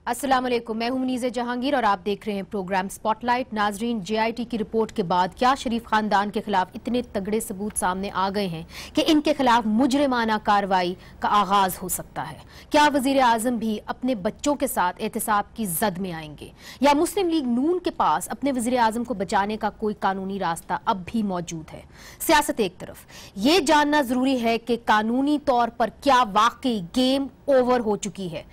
अस्सलाम वालेकुम, मैं हूं मुनीज़े जहांगीर और आप देख रहे हैं प्रोग्राम स्पॉटलाइट। नाजरीन, जेआईटी की रिपोर्ट के बाद क्या शरीफ खानदान के खिलाफ इतने तगड़े सबूत सामने आ गए हैं कि इनके खिलाफ मुजरिमाना कार्रवाई का आगाज हो सकता है। क्या वजीर आजम भी अपने बच्चों के साथ एहतसाब की जद में आएंगे या मुस्लिम लीग नून के पास अपने वजीर आजम को बचाने का कोई कानूनी रास्ता अब भी मौजूद है? सियासत एक तरफ, ये जानना जरूरी है कि कानूनी तौर पर क्या वाकई गेम ओवर हो चुकी है।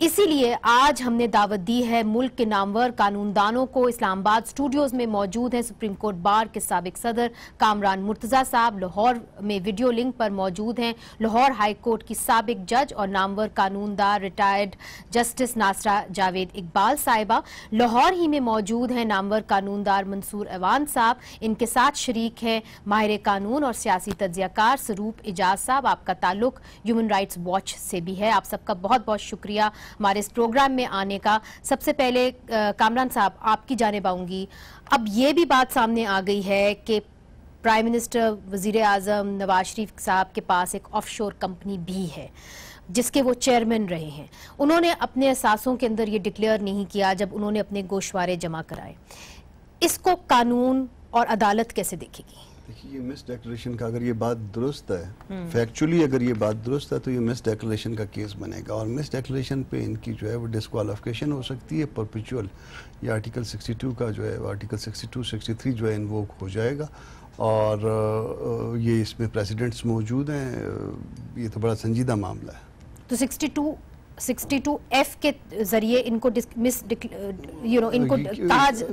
इसीलिए आज हमने दावत दी है मुल्क के नामवर कानूनदानों को। इस्लामाबाद स्टूडियोज में मौजूद हैं सुप्रीम कोर्ट बार के साबिक सदर कामरान मुर्तजा साहब, लाहौर में वीडियो लिंक पर मौजूद हैं लाहौर हाई कोर्ट की साबिक जज और नामवर कानूनदार रिटायर्ड जस्टिस नासरा जावेद इकबाल साहिबा, लाहौर ही में मौजूद हैं नामवर कानूनदार मंसूर अवान साहब, इनके साथ शरीक हैं माहिर कानून और सियासी तज्जियाकार सरूप इजाज साहब। आपका ताल्लुक ह्यूमन राइट्स वॉच से भी है। आप सबका बहुत बहुत शुक्रिया हमारे इस प्रोग्राम में आने का। सबसे पहले कामरान साहब, आपकी जानिब आऊंगी। अब ये भी बात सामने आ गई है कि प्राइम मिनिस्टर वजीर आजम नवाज शरीफ साहब के पास एक ऑफशोर कंपनी भी है जिसके वो चेयरमैन रहे हैं। उन्होंने अपने एहसासों के अंदर ये डिक्लेयर नहीं किया जब उन्होंने अपने गोशवारे जमा कराए। इसको कानून और अदालत कैसे देखेगी? देखिए, ये मिस डिक्लेरेशन का अगर ये बात दुरुस्त है, फैक्चुअली अगर ये बात दुरुस्त है तो ये मिस डिक्लेरेशन का केस बनेगा और मिस डिक्लेरेशन पे इनकी जो है वो डिस्क्वालिफिकेशन हो सकती है परपेचुअल। ये आर्टिकल 62 का जो है आर्टिकल 62, 63 जो है इन्वोक हो जाएगा और ये इसमें प्रेसिडेंट्स मौजूद हैं। ये तो बड़ा संजीदा मामला है। तो 62F के जरिए इनको इनको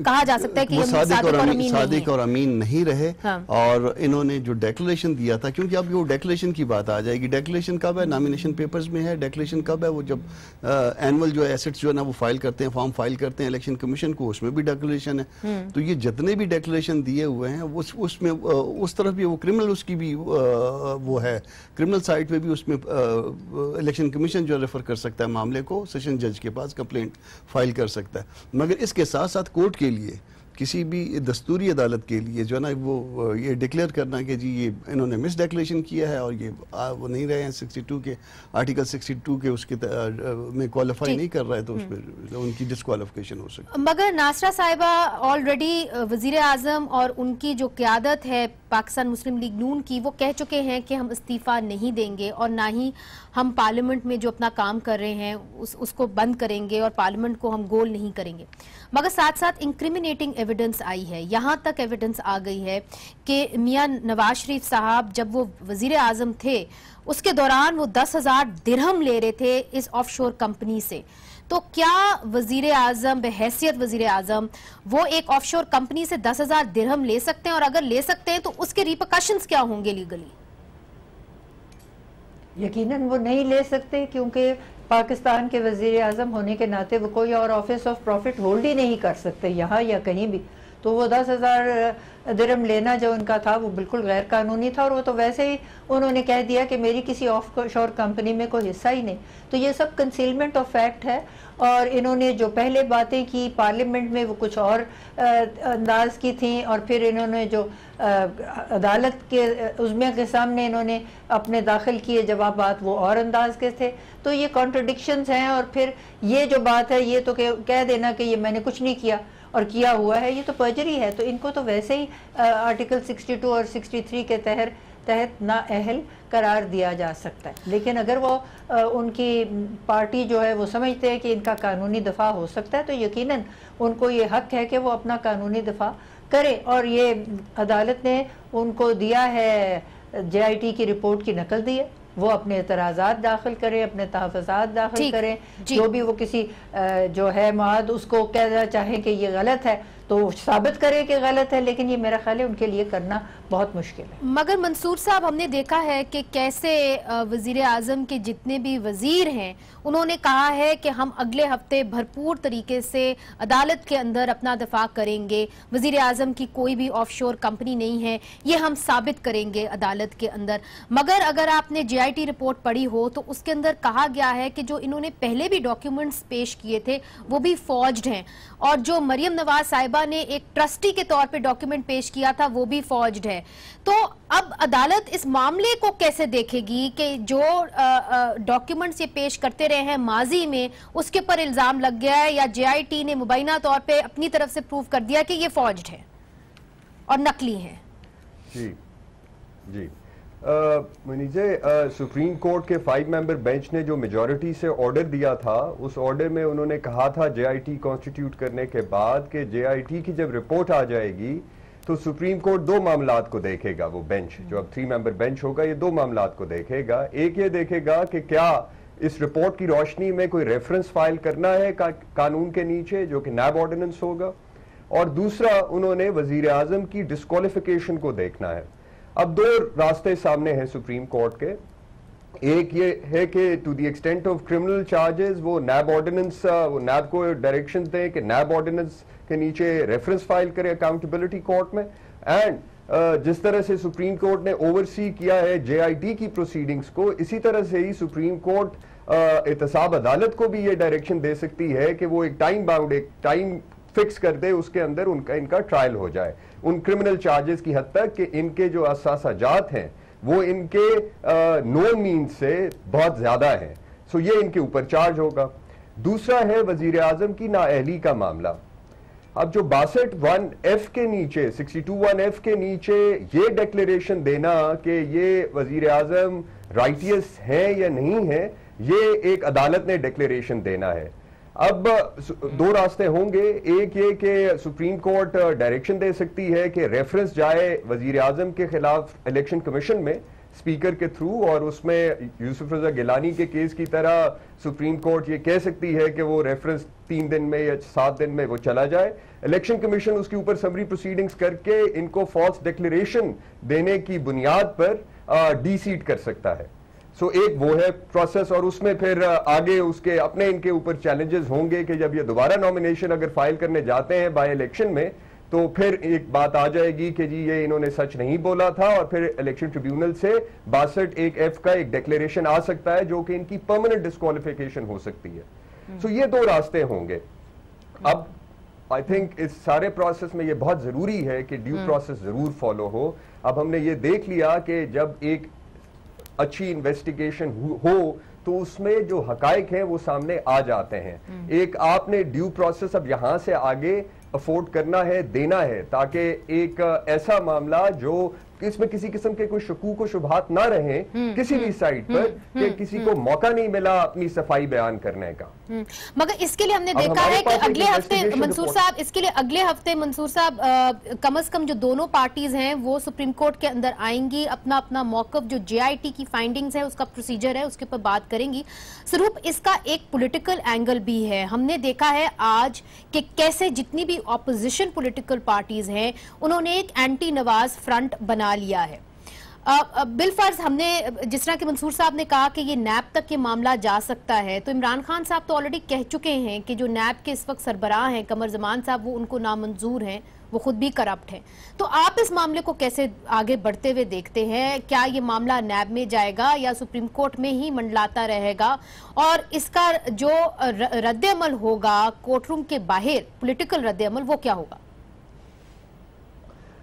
कहा जा सकता है कि ये सादिक और अमीन नहीं रहे। हाँ। और इन्होंने जो डिक्लेरेशन दिया था, क्योंकि अब वो डिक्लेरेशन की बात आ जाएगी। डिक्लेरेशन कब है? नॉमिनेशन पेपर्स में है। डिक्लेरेशन कब है? वो जब एनुअल जो है एसेट्स जो है ना वो फाइल करते हैं, फॉर्म फाइल करते हैं इलेक्शन कमीशन को, उसमें भी डिक्लेरेशन है। तो ये जितने भी डिक्लेरेशन दिए हुए हैं उसमें उस तरफ भी वो क्रिमिनल उसकी भी वो है, क्रिमिनल साइड पे भी उसमें इलेक्शन कमीशन जो रेफर कर सकता है मामले को, सेशन जज के पास कंप्लेंट फाइल कर सकता है। मगर इसके साथ साथ कोर्ट के लिए, किसी भी दस्तूरी अदालत के लिए जो है ना वो ये डिक्लेयर करना कि जी ये इन्होंने मिस डिक्लेरेशन किया है और ये वो नहीं रहे हैं 62 के आर्टिकल 62 के उसके में क्वालिफाई नहीं कर रहा है, तो उसमें उनकी डिस्क्वालिफिकेशन हो सकती है। मगर नासरा साहिबा ऑलरेडी वजीर आजम और उनकी जो क़यादत है पाकिस्तान मुस्लिम लीग नून की, वो कह चुके हैं कि हम इस्तीफा नहीं देंगे और ना ही हम पार्लियामेंट में जो अपना काम कर रहे हैं उसको बंद करेंगे और पार्लियामेंट को हम गोल नहीं करेंगे। मगर साथ साथ इंक्रिमिनेटिंग एविडेंस आई है, यहाँ तक एविडेंस आ गई है कि मियां नवाज शरीफ साहब जब वो वजीर आजम थे उसके दौरान वो 10,000 दिरहम ले रहे थे इस ऑफशोर कंपनी से। तो क्या वजीर आजम बहैसियत वजीर आजम वो एक ऑफशोर कंपनी से 10,000 दिरहम ले सकते हैं? और अगर ले सकते हैं तो उसके रिपरकशंस क्या होंगे लीगली? यकीनन वो नहीं ले सकते, क्योंकि पाकिस्तान के वजीर आजम होने के नाते वो कोई और ऑफिस ऑफ प्रॉफिट होल्ड ही नहीं कर सकते यहाँ या कहीं भी। तो वो 10,000 दिरहम लेना जो उनका था वो बिल्कुल गैर कानूनी था और वो तो वैसे ही उन्होंने कह दिया कि मेरी किसी ऑफ शोर कंपनी में कोई हिस्सा ही नहीं। तो ये सब कंसीलमेंट ऑफ फैक्ट है। और इन्होंने जो पहले बातें की पार्लियामेंट में वो कुछ और अंदाज की थी और फिर इन्होंने जो अदालत के उज़्मा के सामने इन्होंने अपने दाखिल किए जवाबात वो और अंदाज के थे। तो ये कॉन्ट्रडिक्शंस हैं। और फिर ये जो बात है ये तो कह देना कि ये मैंने कुछ नहीं किया और किया हुआ है, ये तो पर्जरी है। तो इनको तो वैसे ही आर्टिकल 62 और 63 के तहत नाअहल करार दिया जा सकता है। लेकिन अगर वो उनकी पार्टी जो है वो समझते हैं कि इनका कानूनी दफा हो सकता है तो यकीनन उनको ये हक है कि वो अपना कानूनी दफा करें। और ये अदालत ने उनको दिया है, जेआईटी की रिपोर्ट की नकल दी है, वो अपने एतराज़ात दाखिल करें, अपने तहफ़्फ़ुज़ात दाखिल करें। जो भी वो किसी जो है मुआद उसको कहना चाहें कि ये गलत है तो साबित करें कि गलत है, लेकिन ये मेरा ख्याल है उनके लिए करना बहुत मुश्किल है। मगर मंसूर साहब, हमने देखा है कि कैसे वजीर आजम के जितने भी वजीर हैं उन्होंने कहा है कि हम अगले हफ्ते भरपूर तरीके से अदालत के अंदर अपना दफा करेंगे, वजीर आजम की कोई भी ऑफशोर कंपनी नहीं है, ये हम साबित करेंगे अदालत के अंदर। मगर अगर आपने जेआईटी रिपोर्ट पढ़ी हो तो उसके अंदर कहा गया है कि जो इन्होंने पहले भी डॉक्यूमेंट्स पेश किए थे वो भी फॉर्ज्ड हैं और जो मरियम नवाज साहिबा साहिबा ने एक ट्रस्टी के तौर पे डॉक्यूमेंट पेश किया था, वो भी फॉर्ज्ड है। तो अब अदालत इस मामले को कैसे देखेगी कि जो डॉक्यूमेंट्स ये पेश करते रहे हैं माजी में, उसके ऊपर इल्जाम लग गया है या जेआईटी ने मुबैना तौर पे अपनी तरफ से प्रूव कर दिया कि ये फॉर्ज्ड है और नकली है? जी जी मुनीजे, सुप्रीम कोर्ट के 5 मेंबर बेंच ने जो मेजॉरिटी से ऑर्डर दिया था, उस ऑर्डर में उन्होंने कहा था जेआईटी कॉन्स्टिट्यूट करने के बाद कि जेआईटी की जब रिपोर्ट आ जाएगी तो सुप्रीम कोर्ट 2 मामलात को देखेगा। वो बेंच जो अब 3 मेंबर बेंच होगा, ये 2 मामलात को देखेगा। एक ये देखेगा कि क्या इस रिपोर्ट की रोशनी में कोई रेफरेंस फाइल करना है कानून के नीचे, जो कि नैब ऑर्डिनेंस होगा, और दूसरा उन्होंने वजीर आजम की डिस्क्वालिफिकेशन को देखना है। अब 2 रास्ते सामने हैं सुप्रीम कोर्ट के। एक ये है कि to the extent of criminal charges वो नैब ऑर्डिनेंस, वो नैब को डायरेक्शन दें कि नैब ऑर्डिनेंस के नीचे रेफरेंस फाइल करे अकाउंटेबिलिटी कोर्ट में। एंड जिस तरह से सुप्रीम कोर्ट ने ओवरसी किया है जेआईटी की प्रोसीडिंग्स को, इसी तरह से ही सुप्रीम कोर्ट एहतसाब अदालत को भी ये डायरेक्शन दे सकती है कि वो एक टाइम बाउंड, एक टाइम फिक्स कर दे, उसके अंदर इनका ट्रायल हो जाए उन क्रिमिनल चार्जेस की हद तक कि इनके जो असासाजात हैं वो इनके नोन मीन्स से बहुत ज्यादा है। सो ये इनके ऊपर चार्ज होगा। दूसरा है वजीर आजम की नाअहली का मामला। अब जो 62(1)(f) के नीचे, 62(1)(f) के नीचे ये डिक्लेरेशन देना कि ये वजीर आजम राइटियस है या नहीं है, ये एक अदालत ने डिक्लेरेशन देना है। अब 2 रास्ते होंगे। एक ये कि सुप्रीम कोर्ट डायरेक्शन दे सकती है कि रेफरेंस जाए वजीर आजम के खिलाफ इलेक्शन कमीशन में स्पीकर के थ्रू, और उसमें यूसुफ रजा गिलानी के केस की तरह सुप्रीम कोर्ट ये कह सकती है कि वो रेफरेंस 3 दिन में या 7 दिन में वो चला जाए। इलेक्शन कमीशन उसके ऊपर समरी प्रोसीडिंग्स करके इनको फॉल्स डिक्लेरेशन देने की बुनियाद पर डी-सीट कर सकता है। सो एक वो है प्रोसेस, और उसमें फिर आगे उसके अपने इनके ऊपर चैलेंजेस होंगे कि जब ये दोबारा नॉमिनेशन अगर फाइल करने जाते हैं बाय इलेक्शन में, तो फिर एक बात आ जाएगी कि जी ये इन्होंने सच नहीं बोला था, और फिर इलेक्शन ट्रिब्यूनल से 62(1)(f) का एक डिक्लेरेशन आ सकता है जो कि इनकी परमानेंट डिस्क्वालिफिकेशन हो सकती है। सो ये 2 रास्ते होंगे। अब आई थिंक इस सारे प्रोसेस में ये बहुत जरूरी है कि ड्यू प्रोसेस जरूर फॉलो हो। अब हमने ये देख लिया कि जब एक अच्छी इन्वेस्टिगेशन हो तो उसमें जो हकाइक हैं वो सामने आ जाते हैं। एक आपने ड्यू प्रोसेस अब यहां से आगे अफोर्ड करना है, देना है, ताकि एक ऐसा मामला जो इसमें किसी किस्म के कोई शकूक व शुबहात ना रहे किसी भी साइड पर कि किसी को मौका नहीं मिला अपनी सफाई बयान करने का। मगर इसके लिए हमने देखा है कि अगले हफ्ते मंसूर साहब, इसके लिए अगले हफ्ते मंसूर साहब कम से कम जो दोनों पार्टीज हैं वो सुप्रीम कोर्ट के अंदर आएंगी, अपना अपना मौकफ जो जेआईटी की फाइंडिंग्स है उसका प्रोसीजर है उसके ऊपर बात करेंगी। स्वरूप इसका एक पॉलिटिकल एंगल भी है। हमने देखा है आज कि कैसे जितनी भी ऑपोजिशन पॉलिटिकल पार्टीज हैं उन्होंने एक एंटी नवाज फ्रंट बना लिया है। बिलफर्ज हमने जिस तरह के मंसूर साहब ने कहा कि ये नैब तक ये मामला जा सकता है, तो इमरान खान साहब तो ऑलरेडी कह चुके हैं कि जो नैब के इस वक्त सरबराह हैं कमर जमान साहब, वो उनको नामंजूर हैं, वो खुद भी करप्ट हैं। तो आप इस मामले को कैसे आगे बढ़ते हुए देखते हैं? क्या ये मामला नैब में जाएगा या सुप्रीम कोर्ट में ही मंडलाता रहेगा, और इसका जो रद्द-ए-अमल होगा कोर्ट रूम के बाहर, पॉलिटिकल रद्द-ए-अमल, वो क्या होगा?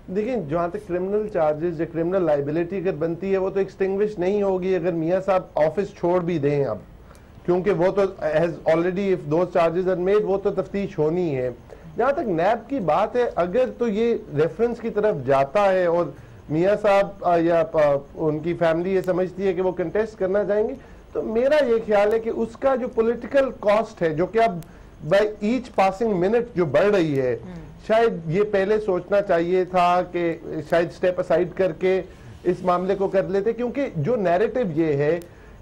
देखिए, जहां तक क्रिमिनल चार्जेस या क्रिमिनल लाइबिलिटी अगर बनती है वो तो एक्सटिंग्विश नहीं होगी अगर मियां साहब ऑफिस छोड़ भी दें अब, क्योंकि वो तो has already if those charges are made वो तो तफ्तीश होनी है। जहां तक नैब की बात है, अगर तो ये रेफरेंस की तरफ जाता है और मियां साहब या उनकी फैमिली ये समझती है कि वो कंटेस्ट करना चाहेंगे, तो मेरा ये ख्याल है कि उसका जो पॉलिटिकल कॉस्ट है, जो कि अब बाय ईच पासिंग मिनट जो बढ़ रही है, शायद ये पहले सोचना चाहिए था कि शायद स्टेप असाइड करके इस मामले को कर लेते, क्योंकि जो नैरेटिव ये है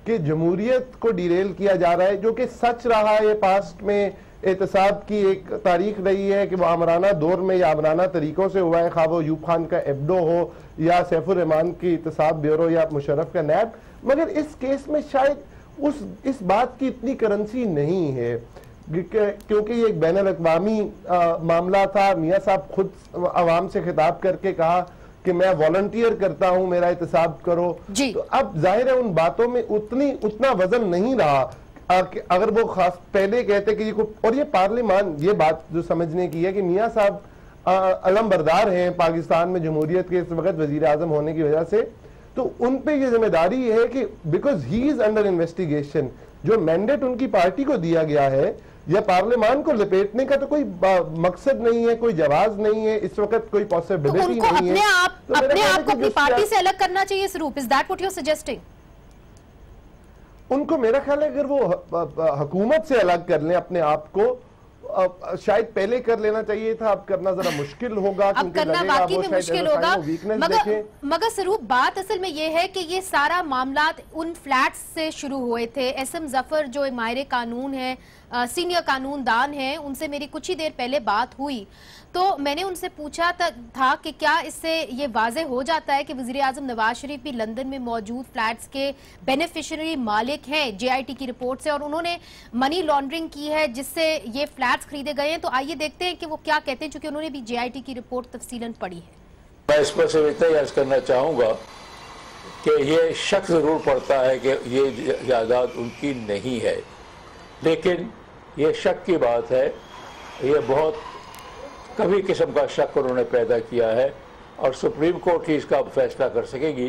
कि जमहूरियत को डिरेल किया जा रहा है, जो कि सच रहा है, पास्ट में एहतसाब की एक तारीख रही है कि वो आमराना दौर में या आमराना तरीकों से हुआ है, खा वो यूब खान का एब्डो हो या सैफुर रहमान की एहतसाब ब्यूरो या मुशर्रफ का नैब। मगर इस केस में शायद इस बात की इतनी करेंसी नहीं है, क्योंकि ये एक बैनुल अक़वामी मामला था। मियां साहब खुद अवाम से खिताब करके कहा कि मैं वॉलंटियर करता हूं, मेरा एहतसाब करो। तो अब जाहिर है उन बातों में उतना वजन नहीं रहा। अगर वो खास पहले कहते कि और ये पार्लियामान, ये बात जो समझने की है कि मियां साहब अलमबरदार हैं पाकिस्तान में जमहूरियत के इस वक्त वजीर आजम होने की वजह से, तो उन पे ये जिम्मेदारी है कि because he is under investigation, जो मैंडेट उनकी पार्टी को दिया गया है या पार्लियामान को लपेटने का तो कोई मकसद नहीं है, कोई जवाब नहीं है, इस वक्त कोई पॉसिबिलिटी नहीं है। अपने आप को अपनी पार्टी से अलग करना चाहिए Swarup, is that what you are suggesting? उनको मेरा ख्याल है अगर वो हुकूमत से अलग कर लें अपने आप को, शायद पहले कर लेना चाहिए था, अब करना जरा मुश्किल होगा, अब करना वाकई में मुश्किल होगा। मगर स्वरूप बात असल में ये है कि ये सारा मामला उन फ्लैट्स से शुरू हुए थे। एसएम जफर जो माहिर कानून है, सीनियर कानूनदान है, उनसे मेरी कुछ ही देर पहले बात हुई, तो मैंने उनसे पूछा था कि क्या इससे ये वाज़ेह हो जाता है कि वज़ीर आज़म नवाज शरीफ भी लंदन में मौजूद फ्लैट्स के बेनिफिशियरी मालिक हैं जेआईटी की रिपोर्ट से, और उन्होंने मनी लॉन्ड्रिंग की है जिससे ये फ्लैट्स खरीदे गए हैं। तो आइए देखते हैं कि वो क्या कहते हैं, चूंकि उन्होंने भी जेआईटी की रिपोर्ट तफसीलन पढ़ी है। मैं इस पर सिर्फ इतना ही अर्ज करना चाहूँगा कि ये शक ज़रूर पड़ता है कि ये जायदाद उनकी नहीं है, लेकिन ये शक की बात है, ये बहुत कभी किस्म का शक उन्होंने पैदा किया है और सुप्रीम कोर्ट ही इसका फैसला कर सकेगी,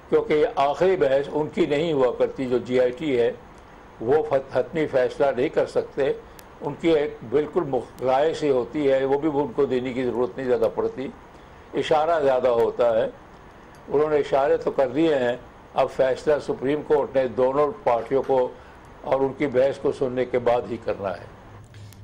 क्योंकि ये आखिरी बहस उनकी नहीं हुआ करती। जो जीआईटी है वो हतमी फैसला नहीं कर सकते, उनकी एक बिल्कुल राय से होती है, वो भी उनको देने की ज़रूरत नहीं ज़्यादा पड़ती, इशारा ज़्यादा होता है। उन्होंने इशारे तो कर दिए हैं, अब फैसला सुप्रीम कोर्ट ने दोनों पार्टियों को और उनकी बहस को सुनने के बाद ही करना है।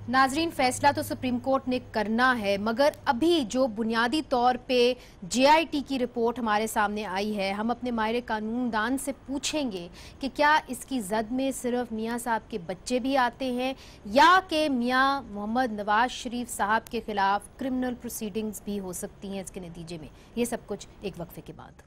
नाजरीन, फैसला तो सुप्रीम कोर्ट ने करना है, मगर अभी जो बुनियादी तौर पे जेआईटी की रिपोर्ट हमारे सामने आई है, हम अपने माहिर कानूनदान से पूछेंगे कि क्या इसकी जद में सिर्फ मियाँ साहब के बच्चे भी आते हैं या कि मियाँ मोहम्मद नवाज शरीफ साहब के खिलाफ क्रिमिनल प्रोसीडिंग्स भी हो सकती हैं इसके नतीजे में। ये सब कुछ एक वक्फे के बाद।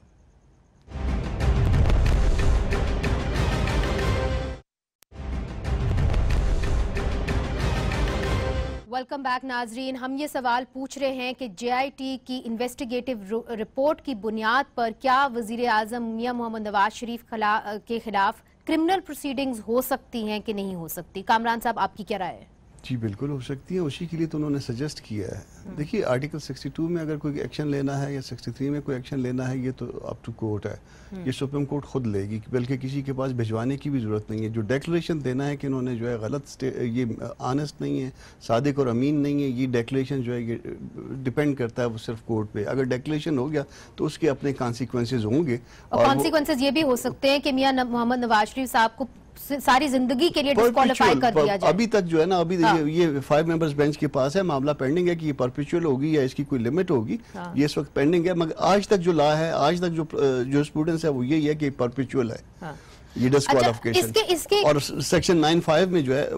वेलकम बैक नाजरीन, हम ये सवाल पूछ रहे हैं कि जेआईटी की इन्वेस्टिगेटिव रिपोर्ट की बुनियाद पर क्या वजीर आजम मियां मोहम्मद नवाज शरीफ के खिलाफ क्रिमिनल प्रोसीडिंग्स हो सकती हैं कि नहीं हो सकती। कामरान साहब, आपकी क्या राय है? जी बिल्कुल हो सकती है, उसी के लिए तो उन्होंने सजेस्ट किया है। देखिए, आर्टिकल 62 में अगर कोई एक्शन लेना है या 63 में कोई एक्शन लेना है, ये तो अप टू कोर्ट है, ये सुप्रीम कोर्ट खुद लेगी, बल्कि किसी के पास भिजवाने की भी जरूरत नहीं है। जो डेक्लेरेशन देना है कि इन्होंने जो है गलत, ये ऑनेस्ट नहीं है, सादिक और अमीन नहीं है, ये डेक्लेरेशन जो है ये डिपेंड करता है वो सिर्फ कोर्ट पे। अगर डेक्लेरेशन हो गया तो उसके अपने कॉन्सिक्वेंसेज होंगे, और कॉन्सिक्वेंसेज ये भी हो सकते हैं कि मियां मोहम्मद नवाज शरीफ साहब को सारी जिंदगी के लिए डिस्क्वालीफाई कर दिया जाए। अभी तक जो है ना, अभी ये 5 मेंबर्स बेंच के पास है, मामला पेंडिंग है कि ये परपेचुअल होगी या इसकी कोई लिमिट होगी, ये इस वक्त पेंडिंग है। मगर आज तक जो लॉ है, आज तक जो स्टूडेंट्स है वो यही है कि परपेचुअल है ये डिस्क्वालिफिकेशन। और सेक्शन 95 में जो है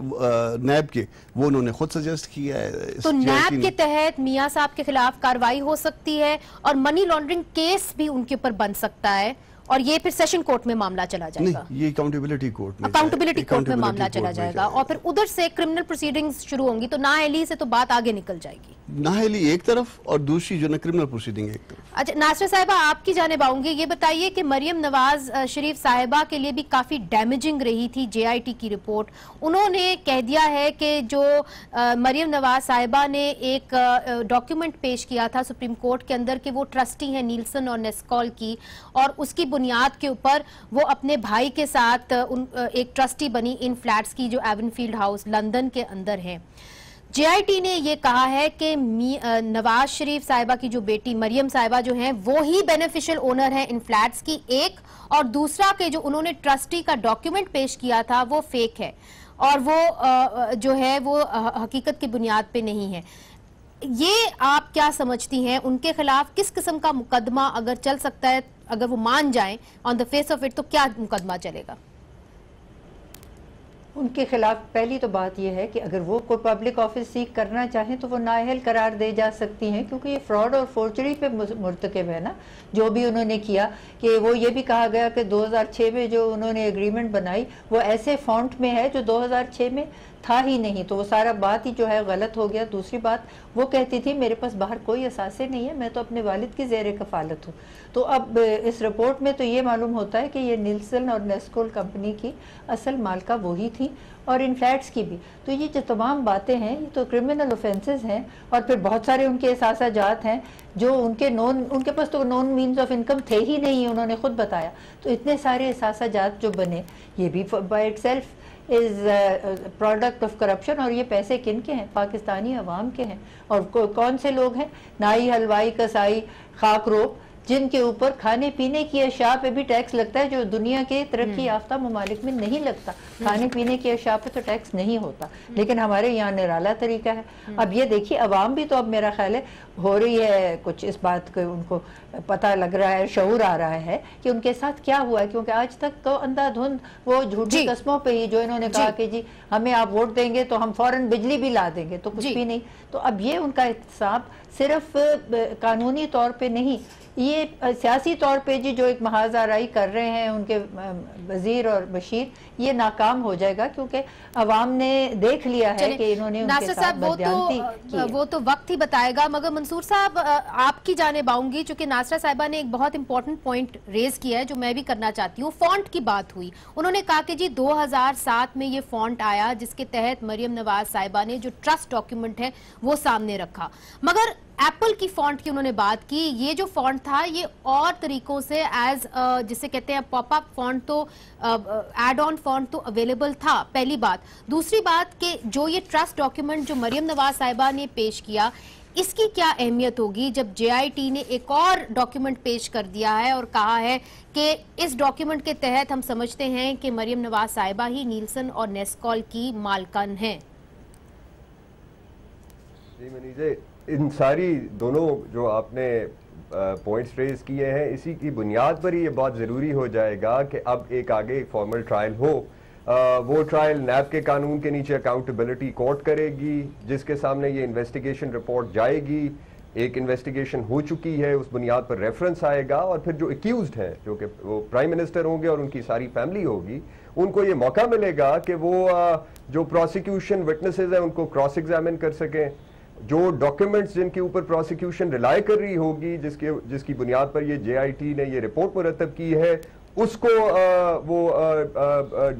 नैब के, वो उन्होंने खुद सजेस्ट किया है। तो नैब के तहत मियां साहब के खिलाफ कार्रवाई हो सकती है और मनी लॉन्ड्रिंग केस भी उनके ऊपर बन सकता है, और ये फिर सेशन कोर्ट में मामला चला जाएगा। नहीं, ये अकाउंटेबिलिटी कोर्ट में मामला चला जाएगा, और फिर उधर से क्रिमिनल प्रोसीडिंग्स शुरू होंगी। तो नाअहली से तो बात आगे निकल जाएगी, नाअहली एक तरफ और दूसरी जो ना क्रिमिनल प्रोसीडिंग एक तरफ। अच्छा नासिर साहिबा, आपकी जानिब आऊंगी, ये बताइए कि मरियम नवाज शरीफ साहिबा के लिए भी काफी डैमेजिंग रही थी जेआईटी की रिपोर्ट। उन्होंने कह दिया है कि जो मरियम नवाज साहिबा ने एक डॉक्यूमेंट पेश किया था सुप्रीम कोर्ट के अंदर कि वो ट्रस्टी है नीलसन और नेस्कॉल की, और उसकी बुनियाद के ऊपर वो अपने भाई के साथ एक ट्रस्टी बनी इन फ्लैट्स की जो एवनफील्ड हाउस लंदन के अंदर है। जेआईटी ने ये कहा है कि नवाज शरीफ साहिबा की जो बेटी मरियम साहिबा जो हैं वो ही बेनिफिशियल ओनर है इन फ्लैट्स की, एक, और दूसरा कि जो उन्होंने ट्रस्टी का डॉक्यूमेंट पेश किया था वो फेक है और वो जो है वो हकीकत की बुनियाद पे नहीं है। ये आप क्या समझती हैं, उनके खिलाफ किस किस्म का मुकदमा अगर चल सकता है, अगर वो मान जाएं on the face of it, तो क्या मुकदमा चलेगा उनके खिलाफ? पहली तो बात यह है कि अगर वो कोई पब्लिक ऑफिस सीख करना चाहें तो वो नाअहल करार दे जा सकती हैं, क्योंकि ये फ्रॉड और फोर्जरी पे मुर्तकब है ना जो भी उन्होंने किया। कि वो ये भी कहा गया कि 2006 में जो उन्होंने एग्रीमेंट बनाई वो ऐसे फॉन्ट में है जो 2006 में था ही नहीं, तो वो सारा बात ही जो है गलत हो गया। दूसरी बात, वो कहती थी मेरे पास बाहर कोई असासे नहीं है, मैं तो अपने वालिद की ज़ेर कफ़ालत हूँ। तो अब इस रिपोर्ट में तो ये मालूम होता है कि ये नीलसन और नेस्कोल कंपनी की असल मालिका वही थी और इन फ्लैट्स की भी। तो ये जो तमाम बातें हैं ये तो क्रिमिनल ऑफेंसेस हैं। और फिर बहुत सारे उनके एहसास हैं जो उनके पास तो नॉन मीन्स ऑफ इनकम थे ही नहीं, उन्होंने खुद बताया। तो इतने सारे एहसास जो बने, ये भी by itself is product of corruption. और ये पैसे किन के हैं? पाकिस्तानी अवाम के हैं। और कौन से लोग हैं? नाई, हलवाई, कसाई, खाकरोब, जिनके ऊपर खाने पीने की अशिया पे भी टैक्स लगता है, जो दुनिया के तरक्की याफ्ता ममालिक में नहीं लगता। खाने पीने की अशिया पे तो टैक्स नहीं होता, लेकिन हमारे यहाँ निराला तरीका है। अब ये देखिए, अवाम भी तो अब मेरा ख्याल है हो रही है कुछ इस बात को, उनको पता लग रहा है, शऊर आ रहा है कि उनके साथ क्या हुआ है। क्योंकि आज तक तो अंधाधुंध वो झूठी कस्मों पे ही जो इन्होंने कहा कि जी हमें आप वोट देंगे तो हम फौरन बिजली भी ला देंगे, तो कुछ भी नहीं। तो अब ये उनका एहतसाब सिर्फ कानूनी तौर पे नहीं, ये सियासी तौर पे जी जो एक महाजाराई कर रहे हैं उनके वजीर और बशीर, ये नाकाम हो जाएगा क्योंकि अवाम ने देख लिया है कि इन्होंने उनके साथ बदयांती की। वो तो वक्त ही बताएगा। मगर मंसूर साहब, आपकी जानिब आऊंगी, चूंकि नासरा साहिबा ने एक बहुत इंपॉर्टेंट पॉइंट रेज किया है जो मैं भी करना चाहती हूँ। फॉन्ट की बात हुई, उन्होंने कहा कि जी 2007 में ये फॉन्ट आया जिसके तहत मरियम नवाज साहिबा ने जो ट्रस्ट डॉक्यूमेंट है वो सामने रखा। मगर एप्पल की फॉन्ट की उन्होंने बात की। ये जो फॉन्ट था ये और तरीकों से एज जिसे कहते हैं पॉपअप फॉन्ट, तो एड ऑन फॉन्ट तो अवेलेबल था, पहली बात। दूसरी बात कि जो ये ट्रस्ट डॉक्यूमेंट जो मरियम नवाज साहिबा ने पेश किया, इसकी क्या अहमियत होगी जब JIT ने एक और डॉक्यूमेंट पेश कर दिया है और कहा है कि इस डॉक्यूमेंट के तहत हम समझते हैं कि मरियम नवाज साहिबा ही नीलसन और नेस्कॉल की मालकन हैं। जी मनीजे, इन सारी दोनों जो आपने पॉइंट्स रेज किए हैं, इसी की बुनियाद पर ही ये बहुत ज़रूरी हो जाएगा कि अब एक आगे एक फॉर्मल ट्रायल हो। वो ट्रायल नैब के कानून के नीचे अकाउंटेबिलिटी कोर्ट करेगी, जिसके सामने ये इन्वेस्टिगेशन रिपोर्ट जाएगी। एक इन्वेस्टिगेशन हो चुकी है, उस बुनियाद पर रेफरेंस आएगा और फिर जो एक्यूज्ड हैं, जो कि वो प्राइम मिनिस्टर होंगे और उनकी सारी फैमिली होगी, उनको ये मौका मिलेगा कि वो जो प्रोसिक्यूशन विटनेसेस हैं उनको क्रॉस एग्जामिन कर सकें। जो डॉक्यूमेंट्स जिनके ऊपर प्रोसिक्यूशन रिलाई कर रही होगी, जिसकी बुनियाद पर ये JIT ने ये रिपोर्ट मुरतब की है, उसको वो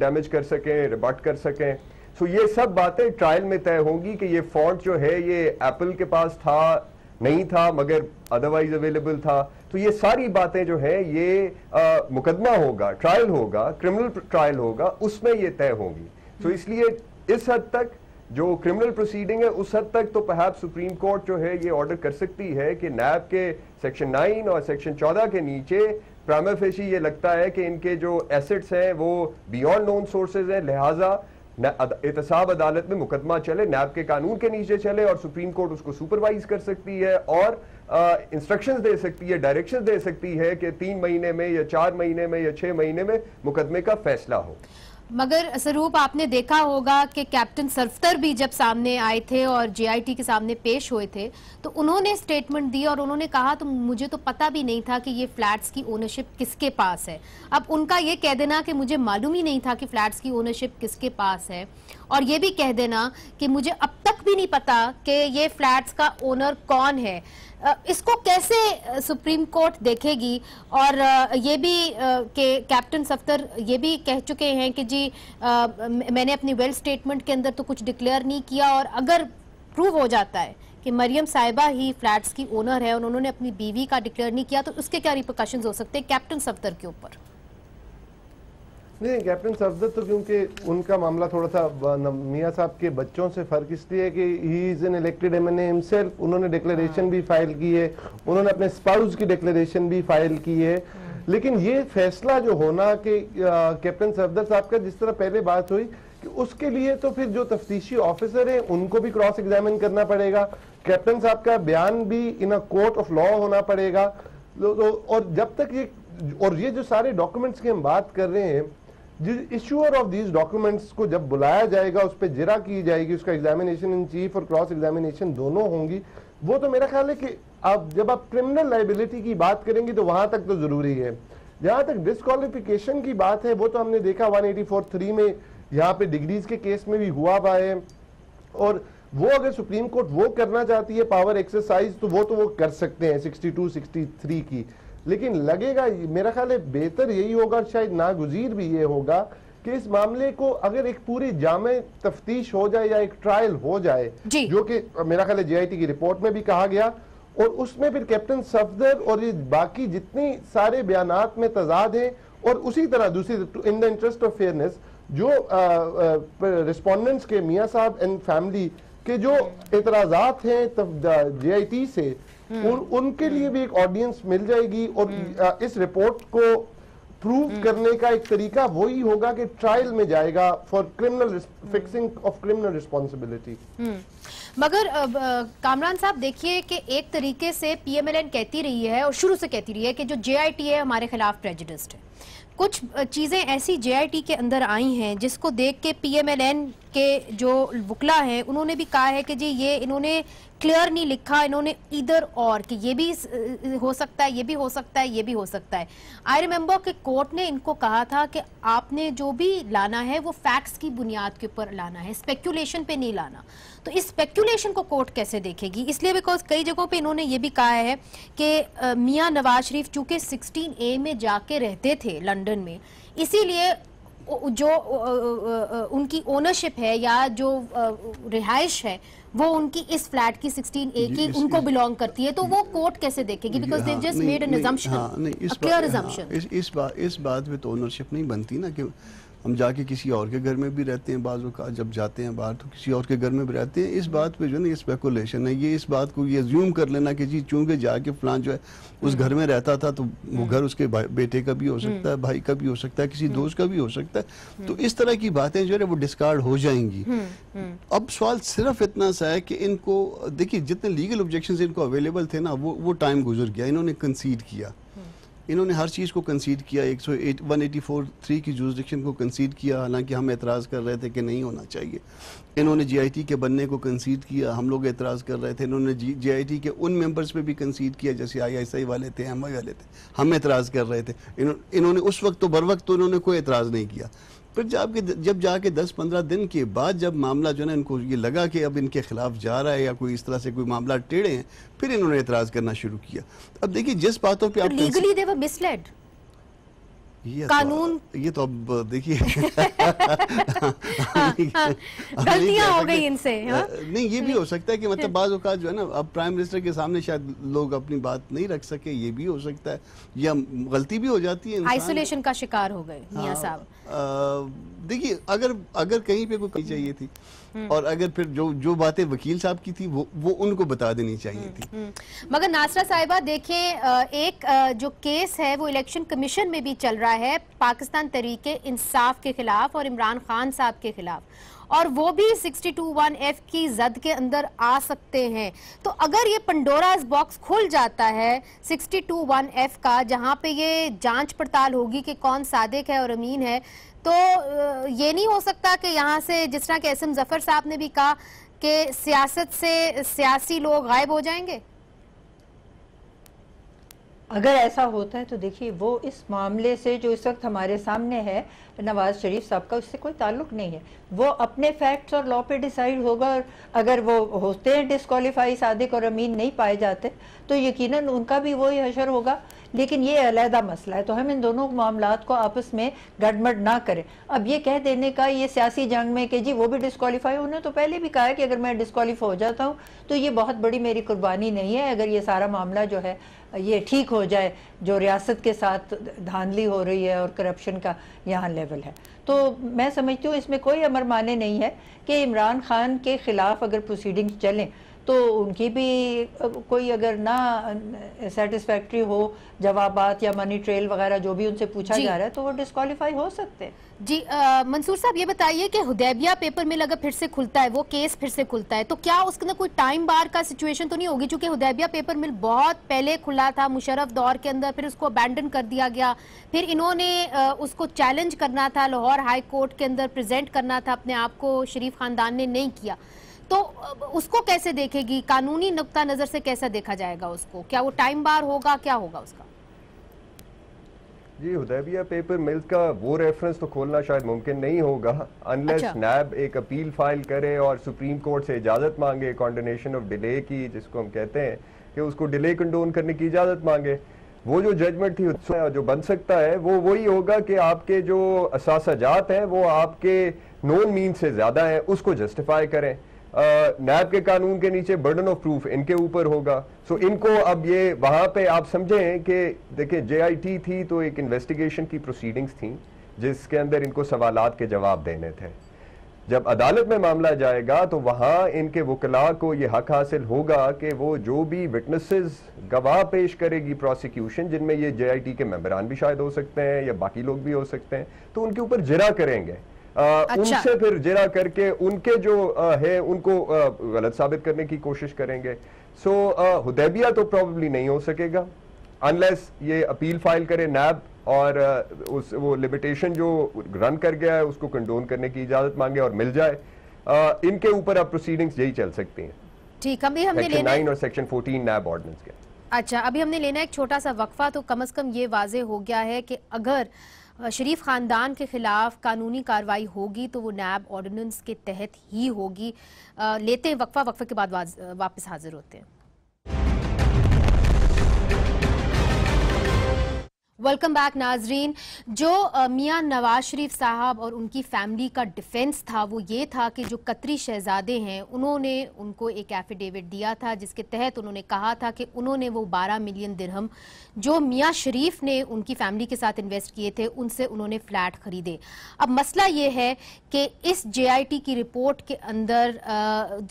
डैमेज कर सकें, रिबट कर सकें। सो ये सब बातें ट्रायल में तय होंगी कि ये फॉन्ट जो है ये एप्पल के पास था, नहीं था, मगर अदरवाइज अवेलेबल था। तो ये सारी बातें जो है ये मुकदमा होगा, ट्रायल होगा, क्रिमिनल ट्रायल होगा, उसमें ये तय होंगी। तो इसलिए इस हद तक जो क्रिमिनल प्रोसीडिंग है, उस हद तक तो परहैप्स सुप्रीम कोर्ट जो है ये ऑर्डर कर सकती है कि नैब के सेक्शन 9 और सेक्शन 14 के नीचे प्राइमा फेशी ये लगता है कि इनके जो एसेट्स हैं वो बियॉन्ड नोन सोर्सेज हैं, लिहाजा एहतसाब अदालत में मुकदमा चले, नैब के कानून के नीचे चले और सुप्रीम कोर्ट उसको सुपरवाइज कर सकती है और इंस्ट्रक्शंस दे सकती है, डायरेक्शंस दे सकती है कि 3 महीने में या 4 महीने में या 6 महीने में मुकदमे का फैसला हो। मगर स्वरूप, आपने देखा होगा कि कैप्टन सरफ्तर भी जब सामने आए थे और JIT के सामने पेश हुए थे तो उन्होंने स्टेटमेंट दी और उन्होंने कहा तो मुझे तो पता भी नहीं था कि ये फ्लैट्स की ओनरशिप किसके पास है। अब उनका ये कह देना कि मुझे मालूम ही नहीं था कि फ्लैट्स की ओनरशिप किसके पास है, और ये भी कह देना कि मुझे अब तक भी नहीं पता कि ये फ्लैट्स का ओनर कौन है, इसको कैसे सुप्रीम कोर्ट देखेगी। और ये भी कि कैप्टन सफ्तर ये भी कह चुके हैं कि जी मैंने अपनी वेल स्टेटमेंट के अंदर तो कुछ डिक्लेयर नहीं किया, और अगर प्रूव हो जाता है कि मरियम साहिबा ही फ्लैट्स की ओनर है और उन्होंने अपनी बीवी का डिक्लेयर नहीं किया, तो उसके क्या रिपरकशंस हो सकते हैं कैप्टन सफ्तर के ऊपर? नहीं, कैप्टन सफदर तो क्योंकि उनका मामला थोड़ा सा मियाँ साहब के बच्चों से फर्क इसलिए है कि he is an elected MNA himself. उन्होंने डिक्लेरेशन भी फाइल की है, उन्होंने अपने स्पाउस की डिक्लेरेशन भी फाइल की है। लेकिन ये फैसला जो होना कि कैप्टन सफदर साहब का, जिस तरह पहले बात हुई, कि उसके लिए तो फिर जो तफ्तीशी ऑफिसर है उनको भी क्रॉस एग्जामिन करना पड़ेगा, कैप्टन साहब का बयान भी इन अ कोर्ट ऑफ लॉ होना पड़ेगा। और जब तक ये जो सारे डॉक्यूमेंट्स की हम बात कर रहे हैं, जिस इश्यूअर ऑफ दीज डॉक्यूमेंट्स को जब बुलाया जाएगा, उस पर जिरा की जाएगी, उसका एग्जामिनेशन इन चीफ और क्रॉस एग्जामिनेशन दोनों होंगी। वो तो मेरा ख्याल है कि अब जब आप क्रिमिनल लाइबिलिटी की बात करेंगे तो वहां तक तो जरूरी है। जहां तक डिस्क्वालिफिकेशन की बात है, वो तो हमने देखा 184(3) में यहाँ पे डिग्रीज के केस में भी हुआ हुआ है, और वो अगर सुप्रीम कोर्ट वो करना चाहती है पावर एक्सरसाइज तो वो कर सकते हैं 62, 63 की। लेकिन लगेगा मेरा ख्याल है बेहतर यही होगा, शायद नागुज़ीर भी ये होगा कि इस मामले को अगर एक पूरी जामे तफ्तीश हो जाए या एक ट्रायल हो जाए, जो कि मेरा ख्याल है JIT की रिपोर्ट में भी कहा गया, और उसमें फिर कैप्टन सफदर और ये बाकी जितने सारे बयानात में तजाद है, और उसी तरह दूसरी in the interest of fairness जो रिस्पोंडेंट्स के मियां साहब एंड फैमिली के जो एतराजात हैं JIT से, उनके लिए भी एक ऑडियंस मिल जाएगी, और इस रिपोर्ट को प्रूव करने का एक तरीका वही होगा कि ट्रायल में जाएगा for criminal fixing of criminal responsibility. मगर कामरान साहब देखिए कि एक तरीके से PMLN कहती रही है और शुरू से कहती रही है कि जो JIT है हमारे खिलाफ प्रेजुडिस्ड है। कुछ चीज़ें ऐसी JIT के अंदर आई हैं जिसको देख के PMLN के जो वकला हैं उन्होंने भी कहा है कि जी ये इन्होंने क्लियर नहीं लिखा, इन्होंने इधर और कि ये भी हो सकता है, ये भी हो सकता है, ये भी हो सकता है। आई रिमेंबर कि कोर्ट ने इनको कहा था कि आपने जो भी लाना है वो फैक्ट्स की बुनियाद के ऊपर लाना है, स्पेक्यूलेशन पे नहीं लाना। तो इस स्पेक्यूलेशन को कोर्ट कैसे देखेगी? इसलिए बिकॉज कई जगहों पे इन्होंने ये भी कहा है कि मियां नवाज शरीफ चूंकि 16A में जाके रहते थे लंदन में, इसीलिए जो उनकी ओनरशिप है या जो रिहाइश है वो उनकी इस फ्लैट की 16A की उनको बिलोंग करती है। तो वो कोर्ट कैसे देखेगी? Because they just made an assumption, a clear assumption. इस बात पे तो ओनरशिप नहीं बनती ना कि हम जाके किसी और के घर में भी रहते हैं, बाज़ औक़ात जब जाते हैं बाहर तो किसी और के घर में भी रहते हैं। इस बात पे जो है ना ये स्पेकुलेशन है, ये इस बात को ये अज्यूम कर लेना कि जी चूंकि जाके फलां जो है उस घर में रहता था तो वो घर उसके बेटे का भी हो सकता है, भाई का भी हो सकता है, किसी दोस्त का भी हो सकता है। तो इस तरह की बातें जो है वो डिस्कार्ड हो जाएंगी। अब सवाल सिर्फ इतना सा है कि इनको देखिए जितने लीगल ऑब्जेक्शंस इनको अवेलेबल थे ना वो टाइम गुजर गया, इन्होंने कंसीड किया, इन्होंने हर चीज़ को कंसीड किया, 184(3) की जुरिस्डिक्शन को कंसीड किया, हालांकि हम एतराज़ कर रहे थे कि नहीं होना चाहिए। इन्होंने JIT के बनने को कंसीड किया, हम लोग एतराज़ कर रहे थे। इन्होंने JIT के उन मेंबर्स पे भी कंसीड किया जैसे ISI वाले थे, MI वाले थे, हम एतराज़ कर रहे थे। इन्होंने उस वक्त तो बर वक्त तो इन्होंने कोई एतराज़ नहीं किया। फिर जब जाके 10-15 दिन के बाद जब मामला जो है ना इनको ये लगा कि अब इनके खिलाफ जा रहा है या कोई इस तरह से कोई मामला टेढ़े हैं, फिर इन्होंने एतराज़ करना शुरू किया। अब देखिए जिस बातों पे आप लीगली दे वर मिसलेड, कानून ये तो अब देखिए गलतियां हो गई इनसे। नहीं ये भी हो सकता है कि मतलब बाज़ औक़ात जो है ना अब प्राइम मिनिस्टर के सामने शायद लोग अपनी बात नहीं रख सके, ये भी हो सकता है, या गलती भी हो जाती है, आइसोलेशन का शिकार हो गए मियां साहब। देखिए अगर कहीं पे कोई चाहिए थी और अगर फिर जो बातें वकील साहब की थी वो उनको बता देनी चाहिए थी। मगर नासरा साहिबा देखें एक जो केस है वो इलेक्शन कमीशन में भी चल रहा है पाकिस्तान तहरीके इंसाफ के खिलाफ और इमरान खान साहब के खिलाफ, और वो भी 62(1)(f) की जद के अंदर आ सकते हैं। तो अगर ये पंडोरास बॉक्स खुल जाता है 62(1)(f) का, जहां पे ये जांच पड़ताल होगी कि कौन सादिक है और अमीन है, तो ये नहीं हो सकता कि यहाँ से जिस तरह के SM जफर साहब ने भी कहा कि सियासत से सियासी लोग गायब हो जाएंगे? अगर ऐसा होता है तो देखिए वो इस मामले से जो इस वक्त हमारे सामने है नवाज शरीफ साहब का, उससे कोई ताल्लुक नहीं है। वो अपने फैक्ट्स और लॉ पे डिसाइड होगा, और अगर वो होते हैं डिस्क्वालीफाई, सादिक और अमीन नहीं पाए जाते तो यकीनन उनका भी वही हशर होगा। लेकिन ये अलहदा मसला है, तो हम इन दोनों मामलात को आपस में गड़बड़ ना करें। अब ये कह देने का ये सियासी जंग में कि जी वो भी डिस्क्वालीफाई, उन्होंने तो पहले भी कहा है कि अगर मैं डिस्क्वालीफाई हो जाता हूँ तो ये बहुत बड़ी मेरी कुर्बानी नहीं है, अगर ये सारा मामला जो है ये ठीक हो जाए, जो रियासत के साथ धांधली हो रही है और करप्शन का यहाँ लेवल है। तो मैं समझती हूँ इसमें कोई अमर माने नहीं है कि इमरान खान के खिलाफ अगर प्रोसीडिंग्स चलें तो उनकी भी कोई अगर ना सेटिस्फैक्ट्री हो जवाबात या मनी ट्रेल वगैरह जो भी उनसे पूछा जा रहा है तो वो डिस्क्वालीफाई हो सकते हैं। जी मंसूर साहब ये बताइए कि हुदैबिया पेपर मिल अगर फिर से खुलता है, वो केस फिर से खुलता है, तो क्या उसके अंदर कोई टाइम बार का सिचुएशन तो नहीं होगी? क्योंकि हुदैबिया पेपर मिल बहुत पहले खुला था मुशर्रफ दौर के अंदर, फिर उसको अबैंडन कर दिया गया, फिर इन्होंने उसको चैलेंज करना था, लाहौर हाई कोर्ट के अंदर प्रेजेंट करना था अपने आप को, शरीफ खानदान ने नहीं किया। तो उसको कैसे देखेगी? कानूनी नुक्ता नजर से कैसा देखा जाएगा उसको? क्या वो टाइम बार होगा, क्या होगा उसका? जी, हुदैबिया पेपर मिल्स का वो रेफरेंस तो खोलना शायद मुमकिन नहीं होगा अनलेस नैब एक अपील फाइल करे और सुप्रीम कोर्ट से इजाज़त मांगे, कॉन्डोनेशन ऑफ डिले की जिसको हम कहते हैं, कि उसको डिले कंडोन करने की इजाज़त मांगे। वो जो जजमेंट थी जो बन सकता है वो वही होगा कि आपके जो असासाजात हैं वो आपके नोन मीन से ज़्यादा हैं, उसको जस्टिफाई करें। नैब के कानून के नीचे बर्डन ऑफ प्रूफ इनके ऊपर होगा। सो इनको अब ये वहां पे आप समझें कि देखिए JIT थी तो एक इन्वेस्टिगेशन की प्रोसीडिंग्स थी जिसके अंदर इनको सवालात के जवाब देने थे। जब अदालत में मामला जाएगा तो वहां इनके वकला को ये हक हासिल होगा कि वो जो भी विटनेसेस गवाह पेश करेगी प्रोसिक्यूशन, जिनमें ये JIT के मेंबरान भी शायद हो सकते हैं या बाकी लोग भी हो सकते हैं, तो उनके ऊपर जिरा करेंगे। उनसे फिर जिरा करके उनके जो है उनको गलत साबित करने की कोशिश करेंगे। सो हुदैबिया तो प्रॉब्ली नहीं हो सकेगा अनलेस ये अपील फाइल करे नैब और वो लिमिटेशन जो रन कर गया है उसको कंडोन करने की इजाजत मांगे और मिल जाए। इनके ऊपर अब प्रोसीडिंग्स यही चल सकती हैं। ठीक, अभी हमने सेक्शन 9 और सेक्शन 14 नैब ऑर्डिनेंस के। अच्छा, अभी हमने लेना एक छोटा सा वक्फा। तो कम से कम ये वाजे हो गया है कि अगर शरीफ खानदान के खिलाफ कानूनी कार्रवाई होगी तो वो नैब ऑर्डिनेंस के तहत ही होगी। लेते हैं वक्फा, वक्फे के बाद वापस हाजिर होते हैं। वेलकम बैक नाजरीन। जो मियां नवाज शरीफ साहब और उनकी फैमिली का डिफेंस था वो ये था कि जो कतरी शहजादे हैं उन्होंने उनको एक एफिडेविट दिया था जिसके तहत उन्होंने कहा था कि उन्होंने वो 12 मिलियन दिरहम जो मियां शरीफ ने उनकी फैमिली के साथ इन्वेस्ट किए थे उनसे उन्होंने फ्लैट खरीदे। अब मसला ये है कि इस JIT की रिपोर्ट के अंदर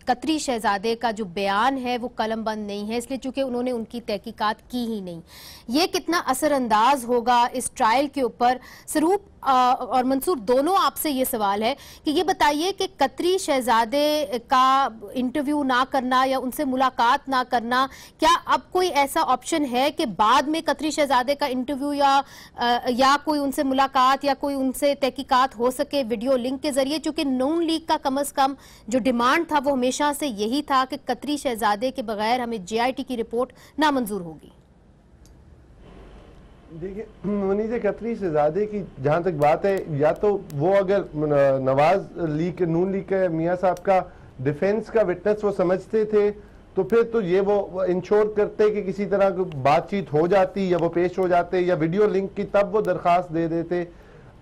कतरी शहजादे का जो बयान है वो कलमबंद नहीं है, इसलिए चूंकि उन्होंने उनकी तहकीकात की ही नहीं। ये कितना असरअंदाज होगा इस ट्रायल के ऊपर? सरूप और मंसूर, दोनों आपसे ये सवाल है कि ये बताइए कि कतरी शहजादे का इंटरव्यू ना करना या उनसे मुलाकात ना करना, क्या अब कोई ऐसा ऑप्शन है कि बाद में कतरी शहजादे का इंटरव्यू या कोई उनसे मुलाकात या कोई उनसे तहकीकात हो सके वीडियो लिंक के जरिए? चूंकि नून लीग का कम अज कम जो डिमांड था वो हमेशा से यही था कि कतरी शहजादे के बगैर हमें JIT की रिपोर्ट नामंजूर होगी। देखिए, मुनीज़ कतरी शहजादे की जहाँ तक बात है, या तो वो अगर नवाज लीग नून लीग के मियाँ साहब का डिफेंस का विटनेस वो समझते थे तो फिर तो ये वो इंश्योर करते कि किसी तरह की बातचीत हो जाती या वो पेश हो जाते या वीडियो लिंक की तब वो दरखास्त दे देते।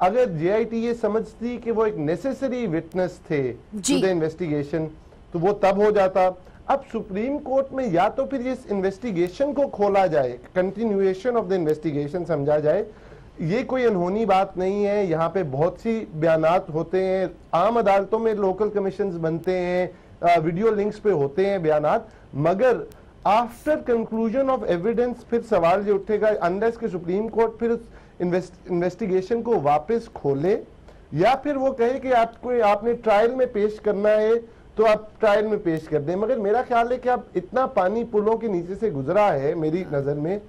अगर JIT ये समझती कि वो एक नेसेसरी विटनेस थे टू द इन्वेस्टिगेशन तो वो तब हो जाता। अब सुप्रीम कोर्ट में या तो फिर इस इन्वेस्टिगेशन को खोला जाए, कंटिन्यूएशन ऑफ द इन्वेस्टिगेशन समझा जाए। ये कोई अनहोनी बात नहीं है, यहाँ पे बहुत सी बयानात होते हैं, आम अदालतों में लोकल कमीशंस बनते हैं, वीडियो लिंक्स पे होते हैं बयानात, मगर आफ्टर कंक्लूजन ऑफ एविडेंस फिर सवाल ये उठेगा अनलेस के सुप्रीम कोर्ट फिर इन्वेस्टिगेशन को वापस खोले या फिर वो कहे कि आपने ट्रायल में पेश करना है तो आप ट्रायल में पेश कर दें। मगर मेरा ख्याल है कि अब इतना पानी पुलों के नीचे से गुजरा है मेरी नजर में,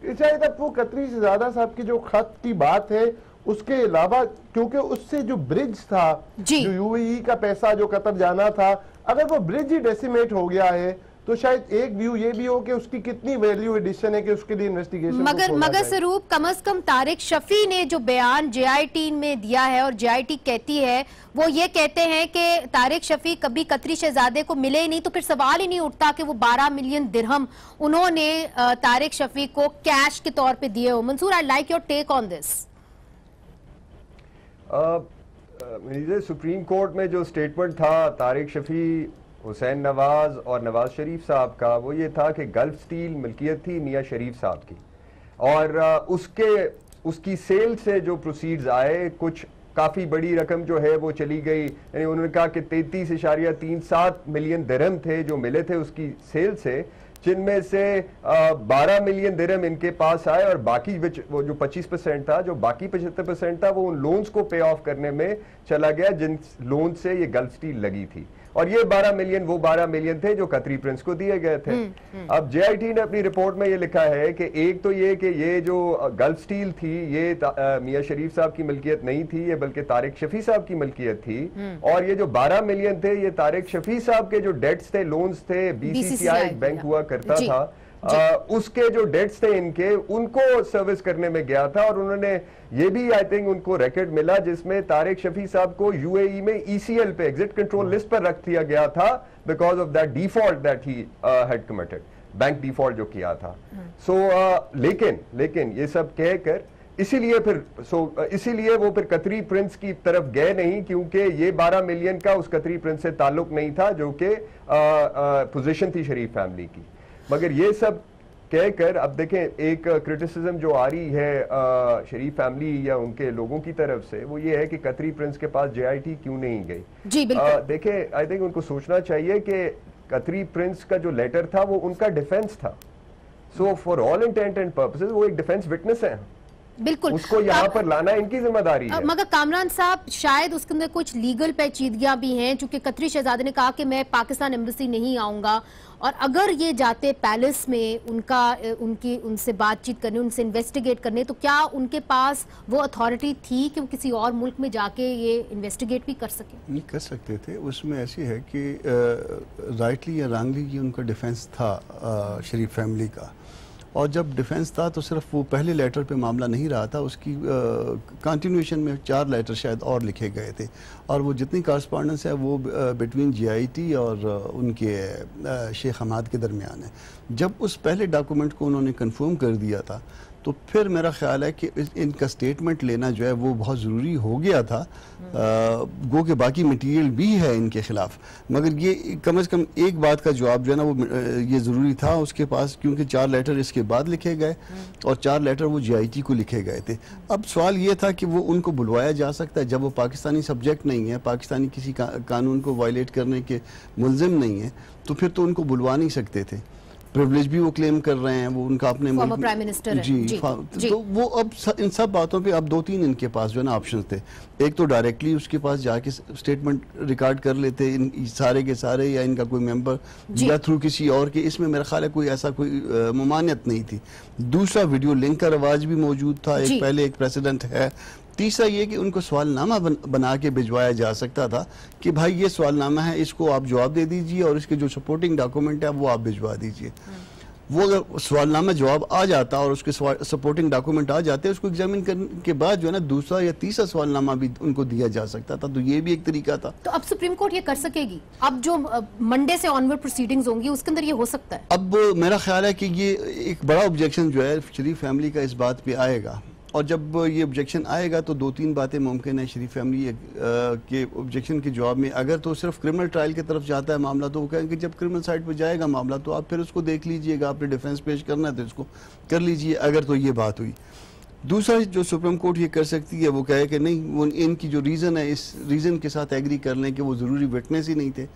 शायद अब वो कतरी शहजादा साहब की जो खत की बात है उसके अलावा, क्योंकि उससे जो ब्रिज था, जो UAE का पैसा जो कतर जाना था, अगर वो ब्रिज ही डेसिमेट हो गया है तो शायद एक व्यू ये भी हो कि उसकी कितनी वैल्यू एडिशन है कि उसके लिए इन्वेस्टिगेशन मगर स्वरूप कम अज कम तारिक शफी ने जो बयान JIT में दिया है और JIT कहती है वो ये कहते हैं कि तारिक शफी कभी कतरी शहजादे को मिले ही नहीं, तो फिर सवाल ही नहीं उठता कि वो 12 मिलियन दिरहम उन्होंने तारिक शफी को कैश के तौर पे दिए हो। Mansoor, I like your take on this. Supreme Court में जो स्टेटमेंट था तारिक शफी, हुसैन नवाज और नवाज शरीफ साहब का, वो ये था कि गल्फ स्टील मिल्कियत थी मियां शरीफ साहब की और उसकी सेल से जो प्रोसीड्स आए कुछ काफ़ी बड़ी रकम जो है वो चली गई। यानी उन्होंने कहा कि 33.37 मिलियन दिरहम थे जो मिले थे उसकी सेल से, जिनमें से 12 मिलियन दिरहम इनके पास आए और बाकी वो जो 25% था, जो बाकी 75% था वो उन लोन्स को पे ऑफ करने में चला गया जिन लोन से ये गल्फ स्टील लगी थी। और ये 12 मिलियन वो 12 मिलियन थे जो कतरी प्रिंस को दिए गए थे। अब JIT ने अपनी रिपोर्ट में ये लिखा है कि एक तो ये कि ये जो गल्फ स्टील थी ये मियां शरीफ साहब की मिल्कियत नहीं थी, ये बल्कि तारिक शफी साहब की मिल्कियत थी। और ये जो 12 मिलियन थे ये तारिक शफी साहब के जो डेट्स थे, लोन्स थे, BCCI बैंक हुआ करता था उसके जो डेट्स थे इनके, उनको सर्विस करने में गया था। और उन्होंने ये भी आई थिंक उनको रिकॉर्ड मिला जिसमें तारिक शफी साहब को यूएई में ईसीएल पे एग्जिट कंट्रोल लिस्ट पर रख दिया गया था because of that default that he had committed, bank default जो किया था। लेकिन ये सब कहकर इसीलिए वो फिर कतरी प्रिंस की तरफ गए नहीं, क्योंकि ये 12 मिलियन का उस कतरी प्रिंस से ताल्लुक नहीं था जो कि पोजीशन थी शरीफ फैमिली की। मगर ये सब कहकर अब देखें, एक क्रिटिसिज्म जो आ रही है शरीफ फैमिली या उनके लोगों की तरफ से, वो ये है कि कतरी प्रिंस के पास जेआईटी क्यों नहीं गई। जी बिल्कुल। देखें, आई थिंक उनको सोचना चाहिए कि कतरी प्रिंस का जो लेटर था वो उनका डिफेंस था। So for all intent and purposes वो एक डिफेंस विटनेस है, बिल्कुल उसको यहाँ पर लाना इनकी जिम्मेदारी है। मगर कामरान साहब, शायद उसके अंदर कुछ लीगल पेचीदगियां भी हैं, चूंकि कतरी शहजादे ने कहा कि मैं पाकिस्तान एम्बेसी नहीं आऊंगा, और अगर ये जाते पैलेस में उनसे बातचीत करने, उनसे इन्वेस्टिगेट करने, तो क्या उनके पास वो अथॉरिटी थी कि वो किसी और मुल्क में जाके ये इन्वेस्टिगेट भी कर सके? नहीं कर सकते थे। उसमें ऐसी है कि राइटली या रॉन्गली ये उनका डिफेंस था शरीफ फैमिली का, और जब डिफेंस था तो सिर्फ वो पहले लेटर पे मामला नहीं रहा था, उसकी कंटिन्यूएशन में 4 लेटर शायद और लिखे गए थे, और वो जितनी कॉरस्पॉन्डेंस है वो बिटवीन जीआईटी और उनके शेख हमाद के दरमियान है। जब उस पहले डॉक्यूमेंट को उन्होंने कंफर्म कर दिया था तो फिर मेरा ख्याल है कि इनका स्टेटमेंट लेना जो है वो बहुत ज़रूरी हो गया था। गो के बाकी मटेरियल भी है इनके खिलाफ, मगर ये कम से कम एक बात का जवाब जो है ना वो ये ज़रूरी था उसके पास, क्योंकि 4 लेटर इसके बाद लिखे गए और 4 लेटर वो जीआईटी को लिखे गए थे। अब सवाल ये था कि वो उनको बुलवाया जा सकता है जब वो पाकिस्तानी सब्जेक्ट नहीं है, पाकिस्तानी किसी कानून को वायलेट करने के मुलजिम नहीं है, तो फिर तो उनको बुलवा नहीं सकते थे। प्रिविलेज भी वो क्लेम कर रहे हैं, वो उनका अपने फॉर्मर प्राइम मिनिस्टर जी। तो वो अब इन सब बातों पे अब 2-3 इनके पास जो है ना ऑप्शन थे। एक तो डायरेक्टली उसके पास जाके स्टेटमेंट रिकॉर्ड कर लेते इन सारे के सारे, या इनका कोई मेंबर या थ्रू किसी और के, इसमें मेरा ख्याल है कोई ऐसा कोई ममानियत नहीं थी। दूसरा, वीडियो लिंक का रवाज भी मौजूद था, एक पहले एक प्रेसिडेंट है। तीसरा ये कि उनको सवालनामा बना के भिजवाया जा सकता था कि भाई ये सवालनामा है, इसको आप जवाब दे दीजिए और इसके जो सपोर्टिंग डॉक्यूमेंट है वो आप भिजवा दीजिए। वो अगर सवालनामा जवाब आ जाता और उसके सपोर्टिंग डॉक्यूमेंट आ जाते, उसको एग्जामिन करने के बाद जो है ना दूसरा या तीसरा सवालनामा भी उनको दिया जा सकता था, तो ये भी एक तरीका था। तो अब सुप्रीम कोर्ट ये कर सकेगी? अब जो मंडे से ऑनवर्ड प्रोसीडिंग्स होंगी उसके अंदर ये हो सकता है? अब मेरा ख्याल है कि ये एक बड़ा ऑब्जेक्शन जो है शरीफ फैमिली का इस बात पे आएगा, और जब ये ऑब्जेक्शन आएगा तो 2-3 बातें मुमकिन है। शरीफ फैमिली के ऑब्जेक्शन के जवाब में अगर तो सिर्फ क्रिमिनल ट्रायल की तरफ जाता है मामला, तो वो कहेंगे जब क्रिमिनल साइड पर जाएगा मामला तो आप फिर उसको देख लीजिएगा, आपने डिफेंस पेश करना है तो इसको कर लीजिए, अगर तो ये बात हुई। दूसरा जो सुप्रीम कोर्ट ये कर सकती है वो कहे कि नहीं, वो इनकी जो रीज़न है इस रीज़न के साथ एग्री कर लें कि वो ज़रूरी विटनेस ही नहीं थे।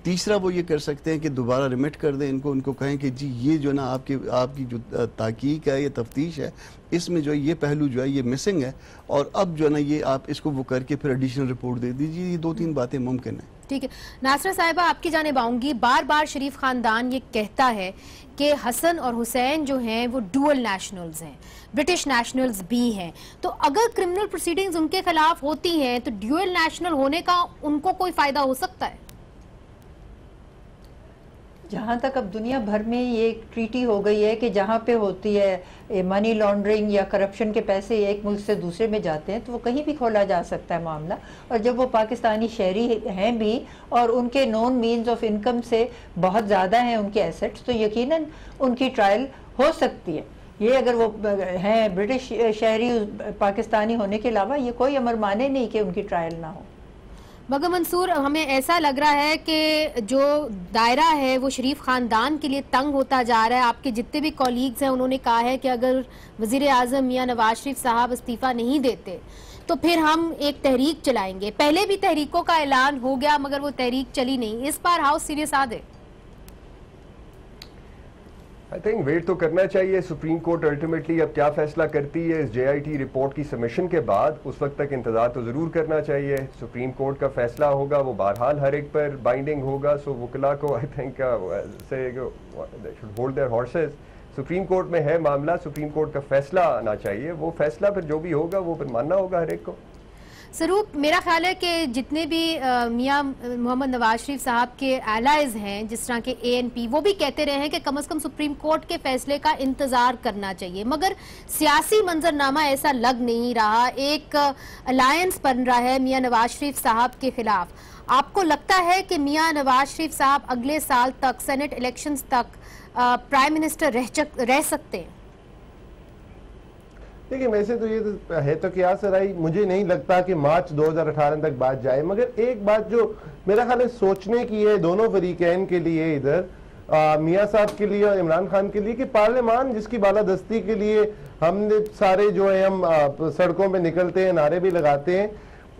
तीसरा वो ये कर सकते हैं कि दोबारा रिमिट कर दें इनको, उनको कहें कि जी ये जो ना आपकी जो तहकीक है, ये तफ्तीश है, इसमें जो है ये पहलू जो है ये मिसिंग है, और अब जो है ना ये आप इसको वो करके फिर एडिशनल रिपोर्ट दे दीजिए। ये 2-3 बातें मुमकिन है। ठीक है नासरा साहिबा, आपकी जानिब आऊंगी। बार बार शरीफ खानदान ये कहता है कि हसन और हुसैन जो हैं वो डुअल नेशनल्स हैं, ब्रिटिश नेशनल्स भी हैं, तो अगर क्रिमिनल प्रोसीडिंग्स उनके खिलाफ होती हैं तो डुअल नेशनल होने का उनको कोई फायदा हो सकता है? जहाँ तक अब दुनिया भर में ये एक ट्रीटी हो गई है कि जहाँ पे होती है मनी लॉन्ड्रिंग या करप्शन के पैसे एक मुल्क से दूसरे में जाते हैं तो वो कहीं भी खोला जा सकता है मामला, और जब वो पाकिस्तानी शहरी हैं भी और उनके नॉन मीन्स ऑफ इनकम से बहुत ज़्यादा हैं उनके एसेट्स, तो यकीनन उनकी ट्रायल हो सकती है। ये अगर वो हैं ब्रिटिश शहरी पाकिस्तानी होने के अलावा ये कोई अमर माने नहीं कि उनकी ट्रायल ना हो। मगर मंसूर, हमें ऐसा लग रहा है कि जो दायरा है वो शरीफ खानदान के लिए तंग होता जा रहा है। आपके जितने भी कॉलीग्स हैं उन्होंने कहा है कि अगर वज़ीर आज़म मियां नवाज शरीफ साहब इस्तीफ़ा नहीं देते तो फिर हम एक तहरीक चलाएंगे। पहले भी तहरीकों का ऐलान हो गया मगर वो तहरीक चली नहीं। इस बार हाउ सीरियस आ गए? आई थिंक वेट तो करना चाहिए। सुप्रीम कोर्ट अल्टीमेटली अब क्या फैसला करती है इस जेआईटी रिपोर्ट की सबमिशन के बाद, उस वक्त तक इंतजार तो ज़रूर करना चाहिए। सुप्रीम कोर्ट का फैसला होगा वो बहरहाल हर एक पर बाइंडिंग होगा, सो वकला को I think should hold their horses. Supreme Court में है मामला, सुप्रीम कोर्ट का फैसला आना चाहिए, वो फैसला फिर जो भी होगा वो फिर मानना होगा हर एक को। स्वरूप, मेरा ख्याल है कि जितने भी मियां मोहम्मद नवाज शरीफ साहब के एलाइज हैं, जिस तरह के ANP, वो भी कहते रहे हैं कि कम से कम सुप्रीम कोर्ट के फैसले का इंतजार करना चाहिए, मगर सियासी मंजरनामा ऐसा लग नहीं रहा। एक अलायंस बन रहा है मियां नवाज शरीफ साहब के खिलाफ। आपको लगता है कि मियां नवाज शरीफ साहब अगले साल तक, सेनेट इलेक्शंस तक प्राइम मिनिस्टर रह सकते हैं? देखिए, वैसे तो ये है तो क्या सराई, मुझे नहीं लगता कि मार्च 2018 तक बात जाए, मगर एक बात जो मेरा ख्याल है सोचने की है दोनों फरीकैन के लिए, इधर मियां साहब के लिए और इमरान खान के लिए, कि पार्लियामान जिसकी बालादस्ती के लिए हमने सारे जो है हम सड़कों पे निकलते हैं, नारे भी लगाते हैं,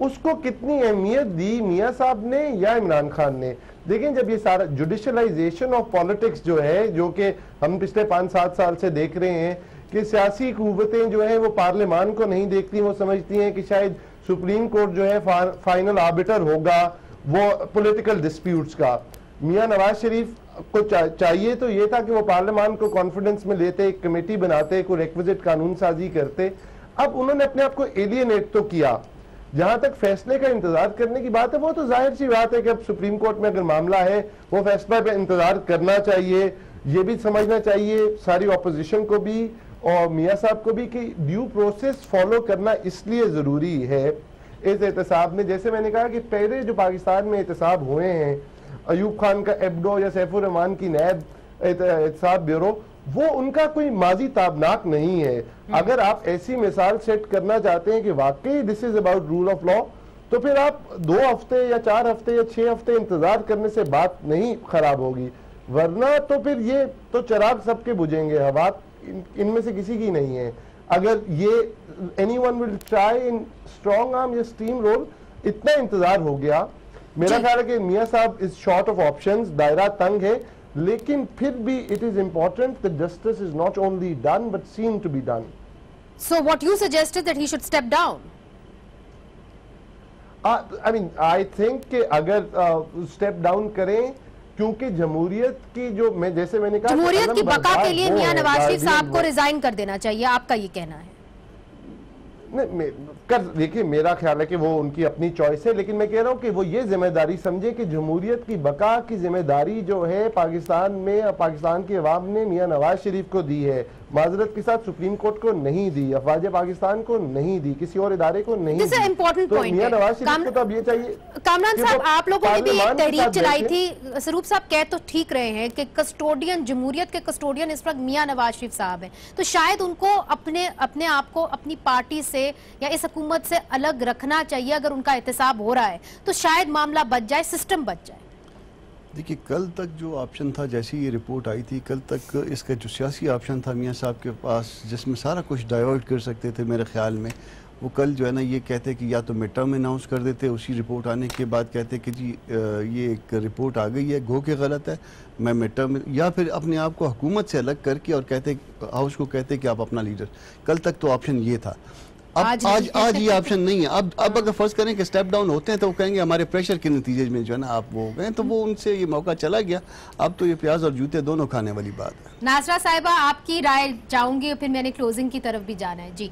उसको कितनी अहमियत दी मियां साहब ने या इमरान खान ने। देखें, जब ये सारा जुडिशलाइजेशन ऑफ पॉलिटिक्स जो है, जो कि हम पिछले 5-7 साल से देख रहे हैं कि सियासी कुव्वतें जो है वो पार्लियामान को नहीं देखती, वो समझती हैं कि शायद सुप्रीम कोर्ट जो है फाइनल आर्बिटर होगा वो पॉलिटिकल डिस्प्यूट्स का। मियां नवाज शरीफ को चाहिए तो ये था कि वो पार्लियामान को कॉन्फिडेंस में लेते, एक कमेटी बनाते, कोई रिक्विजिट कानून साजी करते। अब उन्होंने अपने आप को एलियनेट तो किया। जहां तक फैसले का इंतजार करने की बात है, वो तो जाहिर सी बात है कि अब सुप्रीम कोर्ट में अगर मामला है, वो फैसला पे इंतजार करना चाहिए। ये भी समझना चाहिए सारी ऑपोजिशन को भी और मियां साहब को भी कि ड्यू प्रोसेस फॉलो करना इसलिए जरूरी है इस एहतसाब में। जैसे मैंने कहा कि पहले जो पाकिस्तान में एहतसाब हुए हैं, अयूब खान का एब्डो या सैफुर रहमान की नैब एहतसाब ब्यूरो, वो उनका कोई माजी ताबनाक नहीं है। अगर आप ऐसी मिसाल सेट करना चाहते हैं कि वाकई this is about rule of law, तो फिर आप 2 हफ्ते या 4 हफ्ते या 6 हफ्ते इंतजार करने से बात नहीं खराब होगी, वरना तो फिर ये तो चिराग सबके बुझेंगे, हवा इनमें से किसी की नहीं है। अगर ये anyone will try in strong arm या स्टीम रोल, इतना इंतजार हो गया। मेरा ख्याल है कि मियां साहब इज शॉर्ट ऑफ ऑप्शंस, दायरा तंग है, लेकिन फिर भी it is important that justice is not only done but seen to be done. So what you suggested that he should step down? I mean I think कि अगर step down करें, क्योंकि जमहूरियत की जो जैसे मैंने कहा, जमहूरियत की बका के लिए मियां नवाज शरीफ साहब को रिजाइन कर देना चाहिए, आपका ये कहना है? देखिए, मेरा ख्याल है कि वो उनकी अपनी चॉइस है, लेकिन मैं कह रहा हूं कि वो ये जिम्मेदारी समझे कि जमहूरियत की बका की जिम्मेदारी जो है पाकिस्तान में और पाकिस्तान की अवाम ने मियां नवाज शरीफ को दी है। माजरत के साथ सुप्रीम कोर्ट को नहीं दी, अफवाज पाकिस्तान को नहीं दी, किसी और इदारे को नहीं दी। तो मियां नवाज शरीफ को तो अब ये चाहिए। कामरान साहब, आप लोगों ने भी एक तहरीक चलाई थी, स्वरूप साहब कह तो ठीक रहे हैं कि कस्टोडियन, जमहूरियत के कस्टोडियन इस वक्त मियां नवाज शरीफ साहब हैं, तो शायद उनको अपने आप को अपनी पार्टी से या इस हुकूमत से अलग रखना चाहिए। अगर उनका एहतसाब हो रहा है तो शायद मामला बच जाए, सिस्टम बच जाए। देखिए, कल तक जो ऑप्शन था, जैसी ये रिपोर्ट आई थी, कल तक इसका जो सियासी ऑप्शन था मियां साहब के पास, जिसमें सारा कुछ डाइवर्ट कर सकते थे मेरे ख्याल में, वो कल जो है ना ये कहते कि या तो मिड टर्म अनाउंस कर देते, उसी रिपोर्ट आने के बाद कहते कि जी ये एक रिपोर्ट आ गई है, गो के गलत है, मैं मिड टर्म, या फिर अपने आप को हुकूमत से अलग करके और कहते हाउस को कहते कि आप अपना लीडर। कल तक तो ऑप्शन ये था। अब आज ये ऑप्शन नहीं है। अब अगर फर्ज करें कि स्टेप डाउन होते हैं तो वो कहेंगे हमारे प्रेशर के नतीजे में जो है ना आप वो हो गए, तो वो उनसे ये मौका चला गया। अब तो ये प्याज और जूते दोनों खाने वाली बात है। नासरा साहिबा, आपकी राय चाहूंगी, फिर मैंने क्लोजिंग की तरफ भी जाना है। जी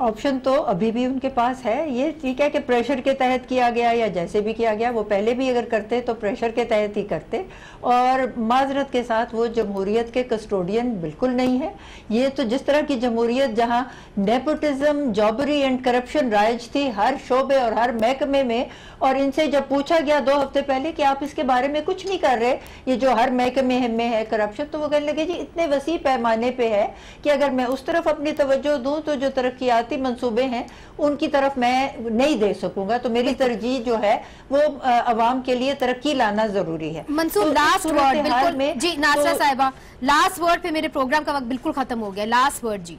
ऑप्शन तो अभी भी उनके पास है। ये ठीक है कि प्रेशर के तहत किया गया या जैसे भी किया गया, वो पहले भी अगर करते तो प्रेशर के तहत ही करते। और माजरत के साथ वो जमहूरियत के कस्टोडियन बिल्कुल नहीं है। ये तो जिस तरह की जमहूरियत जहां नेपोटिज्म, जॉबरी एंड करप्शन राइज थी हर शोबे और हर महकमे में, और इनसे जब पूछा गया 2 हफ्ते पहले कि आप इसके बारे में कुछ नहीं कर रहे, ये जो हर महकमे में है करप्शन, तो वो कहने लगे जी इतने वसी पैमाने पे है कि अगर मैं उस तरफ अपनी तवज्जो दूं तो जो तरक्याती मंसूबे हैं उनकी तरफ मैं नहीं दे सकूंगा। तो मेरी तरजीह जो है वो अवाम के लिए तरक्की लाना जरूरी है। मंसूर, लास्ट वर्ड बिल्कुल जी। नासरा साहिबा, लास्ट वर्ड पे, मेरे प्रोग्राम का वक्त बिल्कुल खत्म हो गया, लास्ट वर्ड जी।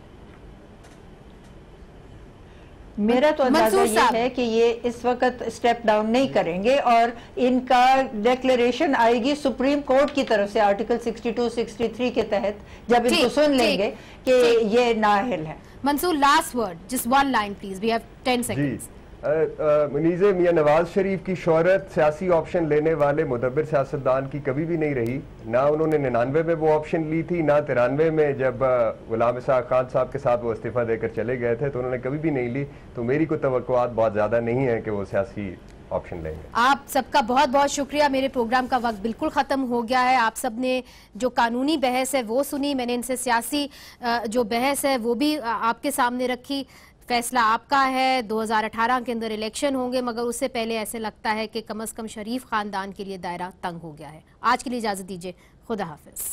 मेरा तो अंदाजा ये है कि ये इस वक्त स्टेप डाउन नहीं करेंगे और इनका डिक्लेरेशन आएगी सुप्रीम कोर्ट की तरफ से आर्टिकल 62, 63 के तहत, जब इनको सुन लेंगे कि ये नाअहल है। Mansoor, last word, just one line please, we have 10 seconds. Muneeze, मियां नवाज शरीफ की शोहरत सियासी ऑप्शन लेने वाले मुदब्बिर सियासतदान की कभी भी नहीं रही। ना उन्होंने 99 में वो ऑप्शन ली थी, ना 93 में जब गुलाम इसहाक खान साहब के साथ वो इस्तीफा देकर चले गए थे तो उन्होंने कभी भी नहीं ली। तो मेरी कोई तवक्कुआत बहुत ज़्यादा नहीं है कि वो सियासी ऑप्शन लेंगे। आप सबका बहुत बहुत शुक्रिया। मेरे प्रोग्राम का वक्त बिल्कुल ख़त्म हो गया है। आप सब ने जो कानूनी बहस है वो सुनी, मैंने इनसे सियासी जो बहस है वो भी आपके सामने रखी। फैसला आपका है, 2018 के अंदर इलेक्शन होंगे, मगर उससे पहले ऐसे लगता है कि कम से कम शरीफ खानदान के लिए दायरा तंग हो गया है। आज के लिए इजाज़त दीजिए, खुदा हाफिज।